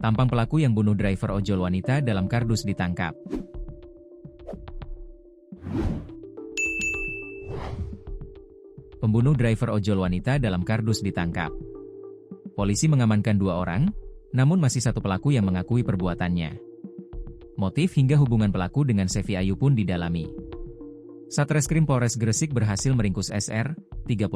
Tampang pelaku yang bunuh driver ojol wanita dalam kardus ditangkap. Pembunuh driver ojol wanita dalam kardus ditangkap. Polisi mengamankan 2 orang, namun masih 1 pelaku yang mengakui perbuatannya. Motif hingga hubungan pelaku dengan Sevi Ayu pun didalami. Satreskrim Polres Gresik berhasil meringkus SR, 36,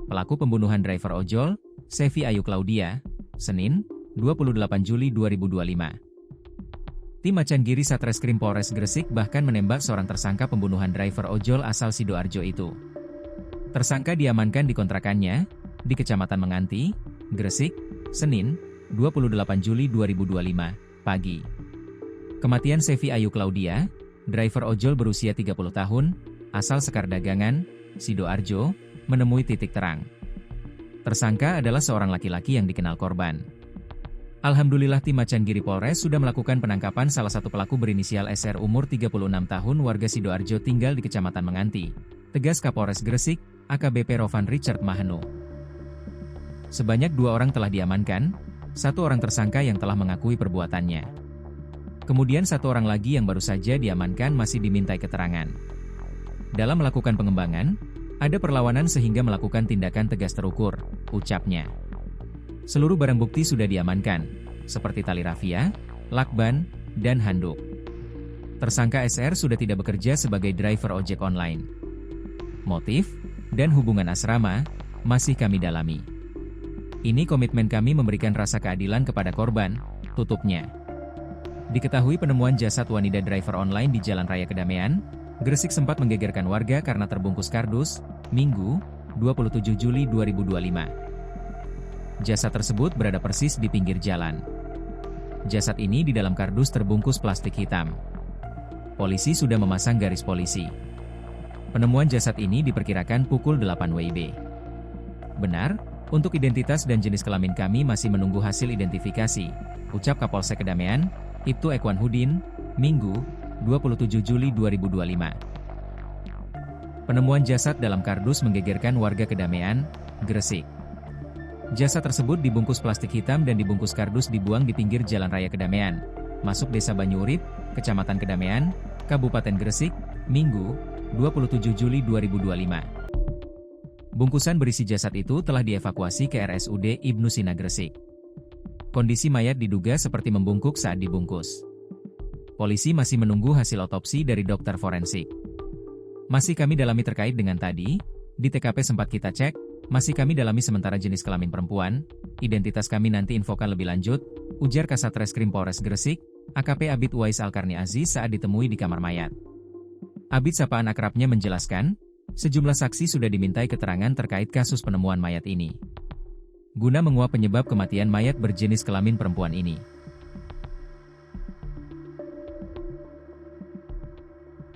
pelaku pembunuhan driver ojol, Sevi Ayu Claudia, Senin, 28 Juli 2025. Tim Macan Giri Satreskrim Polres Gresik bahkan menembak seorang tersangka pembunuhan driver ojol asal Sidoarjo itu. Tersangka diamankan di kontrakannya, di Kecamatan Menganti, Gresik, Senin, 28 Juli 2025, pagi. Kematian Sevi Ayu Claudia, driver ojol berusia 30 tahun, asal Sekar Dagangan, Sidoarjo, menemui titik terang. Tersangka adalah seorang laki-laki yang dikenal korban. Alhamdulillah tim Macan Giri Polres sudah melakukan penangkapan salah satu pelaku berinisial SR umur 36 tahun warga Sidoarjo tinggal di Kecamatan Menganti, tegas Kapolres Gresik, AKBP Rovan Richard Mahenu. Sebanyak 2 orang telah diamankan, 1 orang tersangka yang telah mengakui perbuatannya. Kemudian 1 orang lagi yang baru saja diamankan masih dimintai keterangan. Dalam melakukan pengembangan, ada perlawanan sehingga melakukan tindakan tegas terukur, ucapnya. Seluruh barang bukti sudah diamankan, seperti tali rafia, lakban, dan handuk. Tersangka SR sudah tidak bekerja sebagai driver ojek online. Motif dan hubungan asrama masih kami dalami. Ini komitmen kami memberikan rasa keadilan kepada korban, tutupnya. Diketahui penemuan jasad wanita driver online di Jalan Raya Kedamaian, Gresik sempat menggegerkan warga karena terbungkus kardus, Minggu, 27 Juli 2025. Jasad tersebut berada persis di pinggir jalan. Jasad ini di dalam kardus terbungkus plastik hitam. Polisi sudah memasang garis polisi. Penemuan jasad ini diperkirakan pukul 8 WIB. Benar, untuk identitas dan jenis kelamin kami masih menunggu hasil identifikasi, ucap Kapolsek Kedamaian, Ibtu Ekwan Hudin, Minggu, 27 Juli 2025. Penemuan jasad dalam kardus menggegerkan warga Kedamaian, Gresik. Jasad tersebut dibungkus plastik hitam dan dibungkus kardus dibuang di pinggir Jalan Raya Kedamaian, masuk Desa Banyurip, Kecamatan Kedamaian, Kabupaten Gresik, Minggu, 27 Juli 2025. Bungkusan berisi jasad itu telah dievakuasi ke RSUD Ibnu Sina Gresik. Kondisi mayat diduga seperti membungkuk saat dibungkus. Polisi masih menunggu hasil otopsi dari dokter forensik. Masih kami dalami terkait dengan tadi, di TKP sempat kita cek, masih kami dalami sementara jenis kelamin perempuan, identitas kami nanti infokan lebih lanjut, ujar Kasat Reskrim Polres Gresik, AKP Abid Uwais Alkarni Aziz saat ditemui di kamar mayat. Abid sapaan akrabnya menjelaskan, sejumlah saksi sudah dimintai keterangan terkait kasus penemuan mayat ini, guna menguak penyebab kematian mayat berjenis kelamin perempuan ini.